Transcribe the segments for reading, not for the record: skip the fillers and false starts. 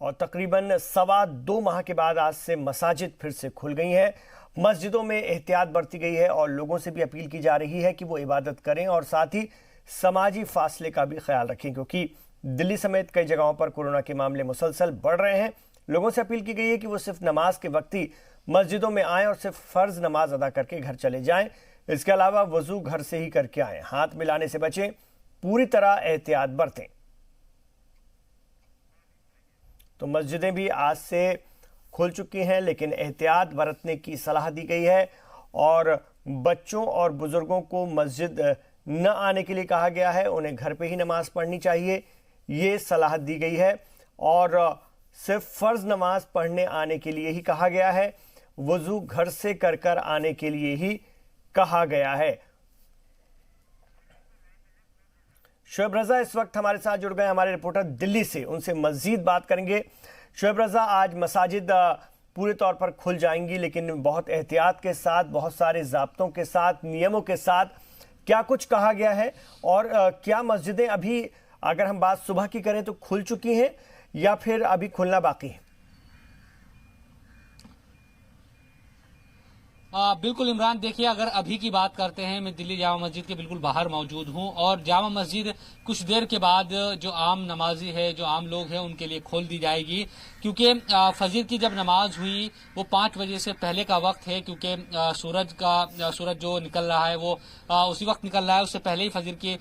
और तकरीबन 2.25 माह के बाद आज से मसाजिद फिर से खुल गई हैं। मस्जिदों में एहतियात बरती गई है और लोगों से भी अपील की जा रही है कि वो इबादत करें और साथ ही समाजी फासले का भी ख्याल रखें, क्योंकि दिल्ली समेत कई जगहों पर कोरोना के मामले मुसलसल बढ़ रहे हैं। लोगों से अपील की गई है कि वो सिर्फ नमाज के वक्त ही मस्जिदों में आएं और सिर्फ फर्ज नमाज अदा करके घर चले जाएं। इसके अलावा वजू घर से ही करके आएं, हाथ मिलाने से बचें, पूरी तरह एहतियात बरतें। तो मस्जिदें भी आज से खुल चुकी हैं, लेकिन एहतियात बरतने की सलाह दी गई है और बच्चों और बुजुर्गों को मस्जिद न आने के लिए कहा गया है। उन्हें घर पे ही नमाज पढ़नी चाहिए, ये सलाह दी गई है और सिर्फ फर्ज नमाज पढ़ने आने के लिए ही कहा गया है। वजू घर से कर आने के लिए ही कहा गया है। शोएब रजा इस वक्त हमारे साथ जुड़ गए, हमारे रिपोर्टर दिल्ली से, उनसे मजीद बात करेंगे। शोएब रजा, आज मसाजिद पूरे तौर पर खुल जाएंगी, लेकिन बहुत एहतियात के साथ, बहुत सारे ज़ाब्तों के साथ, नियमों के साथ, क्या कुछ कहा गया है और क्या मस्जिदें अभी, अगर हम बात सुबह की करें तो खुल चुकी हैं या फिर अभी खुलना बाकी है? बिल्कुल इमरान, देखिए अगर अभी की बात करते हैं, मैं दिल्ली जामा मस्जिद के बिल्कुल बाहर मौजूद हूं और जामा मस्जिद कुछ देर के बाद जो आम नमाजी है, जो आम लोग हैं, उनके लिए खोल दी जाएगी, क्योंकि फजर की जब नमाज हुई वो 5 बजे से पहले का वक्त है, क्योंकि सूरज जो निकल रहा है वो उसी वक्त निकल रहा है, उससे पहले ही फजर की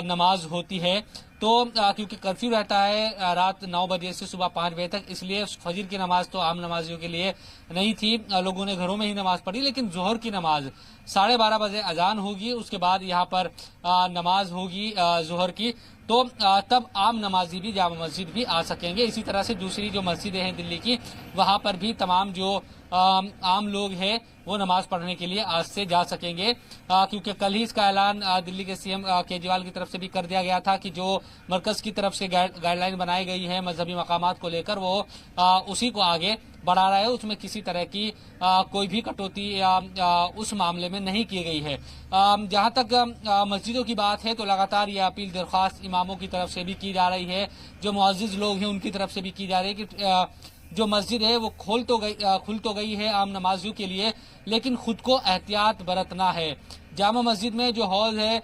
नमाज होती है। तो क्योंकि कर्फ्यू रहता है रात 9 बजे से सुबह 5 बजे तक, इसलिए फजर की नमाज तो आम नमाजियों के लिए नहीं थी, लोगों ने घरों में ही नमाज पढ़ी। लेकिन जोहर की नमाज 12:30 बजे अजान होगी, उसके बाद यहाँ पर नमाज होगी जोहर की, तो तब आम नमाजी भी जामा मस्जिद भी आ सकेंगे। इसी तरह से दूसरी जो मस्जिदें हैं दिल्ली की, वहां पर भी तमाम जो आम लोग हैं वो नमाज पढ़ने के लिए आज से जा सकेंगे, क्योंकि कल ही इसका ऐलान दिल्ली के सीएम केजरीवाल की तरफ से भी कर दिया गया था कि जो मरकज की तरफ से गाइडलाइन बनाई गई है मजहबी मकामात को लेकर, वो उसी को आगे बढ़ा रहा है। उसमें किसी तरह की कोई भी कटौती उस मामले में नहीं की गई है। जहां तक मस्जिदों की बात है तो लगातार ये अपील दरख्वास्त इमामों की तरफ से भी की जा रही है, जो मुअज्जिज लोग हैं उनकी तरफ से भी की जा रही है कि जो मस्जिद है वो खुल तो गई है आम नमाजियों के लिए, लेकिन खुद को एहतियात बरतना है। जामा मस्जिद में जो हॉल है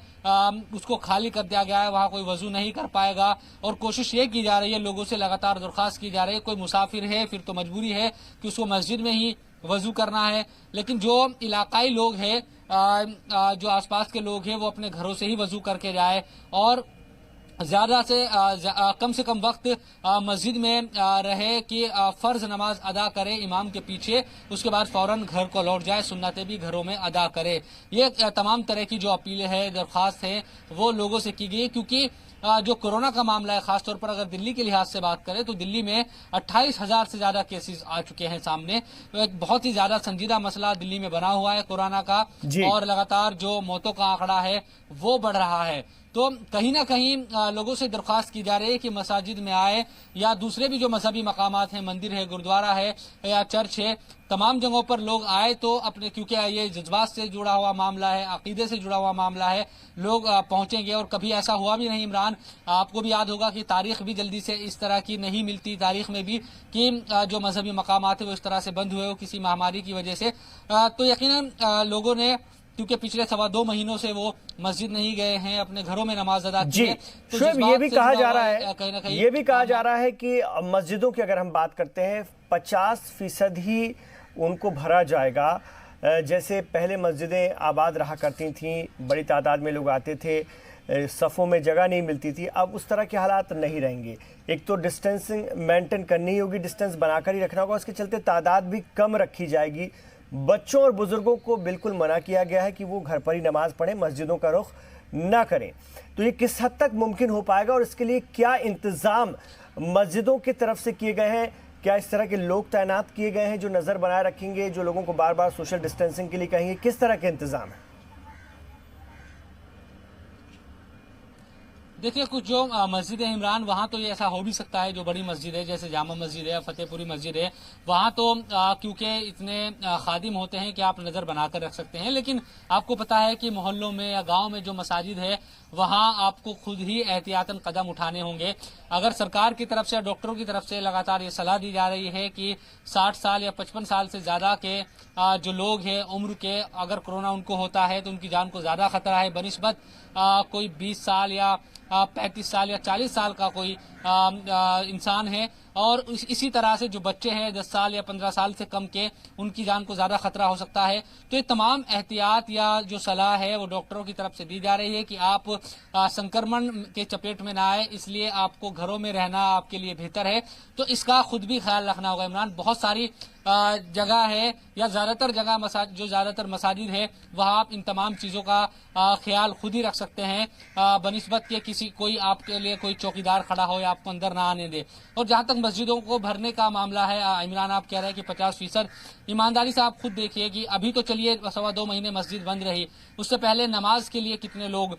उसको खाली कर दिया गया है, वहाँ कोई वजू नहीं कर पाएगा और कोशिश ये की जा रही है, लोगों से लगातार दरख्वास्त की जा रही है, कोई मुसाफिर है फिर तो मजबूरी है कि उसको मस्जिद में ही वजू करना है, लेकिन जो इलाकाई लोग हैं, जो आसपास के लोग हैं, वो अपने घरों से ही वजू करके जाए और ज्यादा से कम से कम वक्त मस्जिद में रहे कि फर्ज नमाज अदा करे इमाम के पीछे, उसके बाद फौरन घर को लौट जाए, सुन्नतें भी घरों में अदा करे। ये तमाम तरह की जो अपीलें हैं, दरख्वास्त है, वो लोगों से की गई, क्योंकि जो कोरोना का मामला है, खासतौर पर अगर दिल्ली के लिहाज से बात करें तो दिल्ली में 28,000 से ज्यादा केसेस आ चुके हैं सामने। तो एक बहुत ही ज्यादा संजीदा मसला दिल्ली में बना हुआ है कोरोना का, और लगातार जो मौतों का आंकड़ा है वो बढ़ रहा है। तो कहीं ना कहीं लोगों से दरख्वास्त की जा रही है कि मसाजिद में आए या दूसरे भी जो मजहबी मकामात हैं, मंदिर है, गुरुद्वारा है या चर्च है, तमाम जगहों पर लोग आए तो अपने, क्योंकि ये जज्बात से जुड़ा हुआ मामला है, अकीदे से जुड़ा हुआ मामला है, लोग पहुंचेंगे। और कभी ऐसा हुआ भी नहीं इमरान, आपको भी याद होगा कि तारीख भी जल्दी से इस तरह की नहीं मिलती, तारीख में भी कि जो मजहबी मकामात है वो इस तरह से बंद हुए हो किसी महामारी की वजह से। तो यकीनन लोगों ने, क्योंकि पिछले 2.25 महीनों से वो मस्जिद नहीं गए हैं, अपने घरों में नमाज अदा की है, तो ये भी कहा जा रहा है, कहीं ना कहीं ये भी कहा जा रहा है कि मस्जिदों की अगर हम बात करते हैं 50% ही उनको भरा जाएगा। जैसे पहले मस्जिदें आबाद रहा करती थीं, बड़ी तादाद में लोग आते थे, सफ़ों में जगह नहीं मिलती थी, अब उस तरह के हालात नहीं रहेंगे। एक तो डिस्टेंसिंग मेंटेन करनी होगी, डिस्टेंस बनाकर ही रखना होगा, उसके चलते तादाद भी कम रखी जाएगी। बच्चों और बुजुर्गों को बिल्कुल मना किया गया है कि वो घर पर ही नमाज पढ़ें, मस्जिदों का रुख ना करें। तो ये किस हद तक मुमकिन हो पाएगा और इसके लिए क्या इंतज़ाम मस्जिदों की तरफ से किए गए हैं? क्या इस तरह के लोग तैनात किए गए हैं जो नज़र बनाए रखेंगे, जो लोगों को बार बार सोशल डिस्टेंसिंग के लिए कहेंगे? किस तरह के इंतज़ाम है? देखिए, कुछ जो मस्जिद है इमरान, वहाँ तो ये ऐसा हो भी सकता है, जो बड़ी मस्जिद है जैसे जामा मस्जिद है, फतेहपुरी मस्जिद है, वहाँ तो क्योंकि इतने खादिम होते हैं कि आप नज़र बनाकर रख सकते हैं। लेकिन आपको पता है कि मोहल्लों में या गांव में जो मसाजिद है वहां आपको खुद ही एहतियातन कदम उठाने होंगे। अगर सरकार की तरफ से, डॉक्टरों की तरफ से लगातार ये सलाह दी जा रही है कि 60 साल या 55 साल से ज्यादा के जो लोग हैं उम्र के, अगर कोरोना उनको होता है तो उनकी जान को ज्यादा खतरा है बनिस्बत कोई 20 साल या 35 साल या 40 साल का कोई इंसान है, और इसी तरह से जो बच्चे हैं 10 साल या 15 साल से कम के, उनकी जान को ज्यादा खतरा हो सकता है। तो ये तमाम एहतियात या जो सलाह है वो डॉक्टरों की तरफ से दी जा रही है कि आप संक्रमण के चपेट में ना आए, इसलिए आपको घरों में रहना आपके लिए बेहतर है। तो इसका खुद भी ख्याल रखना होगा। इमरान, बहुत सारी जगह है या ज्यादातर जगह जो ज्यादातर मसाजिद है वहां आप इन तमाम चीजों का ख्याल खुद ही रख सकते हैं बनिस्बत के किसी कोई आपके लिए कोई चौकीदार खड़ा हो या आपको अंदर ना आने दे। और जहां तक मस्जिदों को भरने का मामला है, इमरान आप कह रहे हैं कि 50%, ईमानदारी से आप खुद देखिए कि अभी तो चलिए 2.25 महीने मस्जिद बंद रही, उससे पहले नमाज के लिए कितने लोग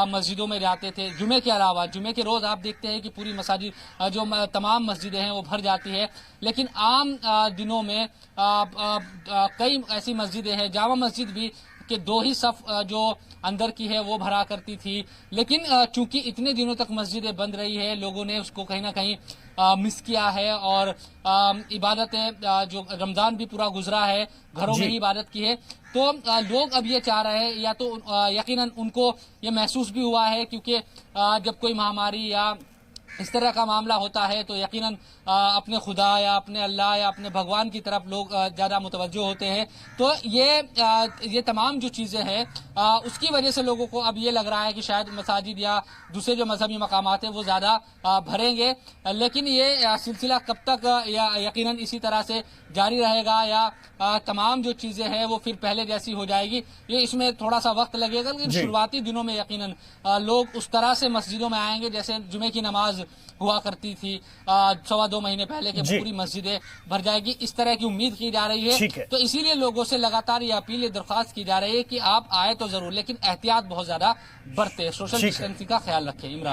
मस्जिदों में जाते थे। जुमे के अलावा जुमे के रोज आप देखते हैं कि पूरी मसाजिद जो तमाम मस्जिदें हैं वो भर जाती है। लेकिन आम दिनों में कई ऐसी मस्जिदें हैं, जामा मस्जिद भी कि 2 ही सफ जो अंदर की है वो भरा करती थी। लेकिन चूंकि इतने दिनों तक मस्जिदें बंद रही है, लोगों ने उसको कहीं ना कहीं मिस किया है और इबादतें जो रमजान भी पूरा गुजरा है घरों में ही इबादत की है। तो लोग अब ये चाह रहे हैं, या तो यकीनन उनको ये महसूस भी हुआ है क्योंकि जब कोई महामारी या इस तरह का मामला होता है तो यकीनन अपने खुदा या अपने अल्लाह या अपने भगवान की तरफ लोग ज्यादा मुतवज्जो होते हैं। तो ये तमाम जो चीजें हैं उसकी वजह से लोगों को अब ये लग रहा है कि शायद मसाजिद या दूसरे जो मजहबी मकामात हैं वो ज्यादा भरेंगे। लेकिन ये सिलसिला कब तक या यकीनन इसी तरह से जारी रहेगा या तमाम जो चीजें हैं वो फिर पहले जैसी हो जाएगी, ये इसमें थोड़ा सा वक्त लगेगा। लेकिन शुरुआती दिनों में यकीनन लोग उस तरह से मस्जिदों में आएंगे जैसे जुमे की नमाज हुआ करती थी 2.25 महीने पहले के, पूरी मस्जिदें भर जाएगी, इस तरह की उम्मीद की जा रही है। तो इसीलिए लोगों से लगातार ये अपील, ये दरख्वास्त की जा रही है कि आप आए तो जरूर, लेकिन एहतियात बहुत ज्यादा बरते, सोशल डिस्टेंसिंग का ख्याल रखें। इमरान।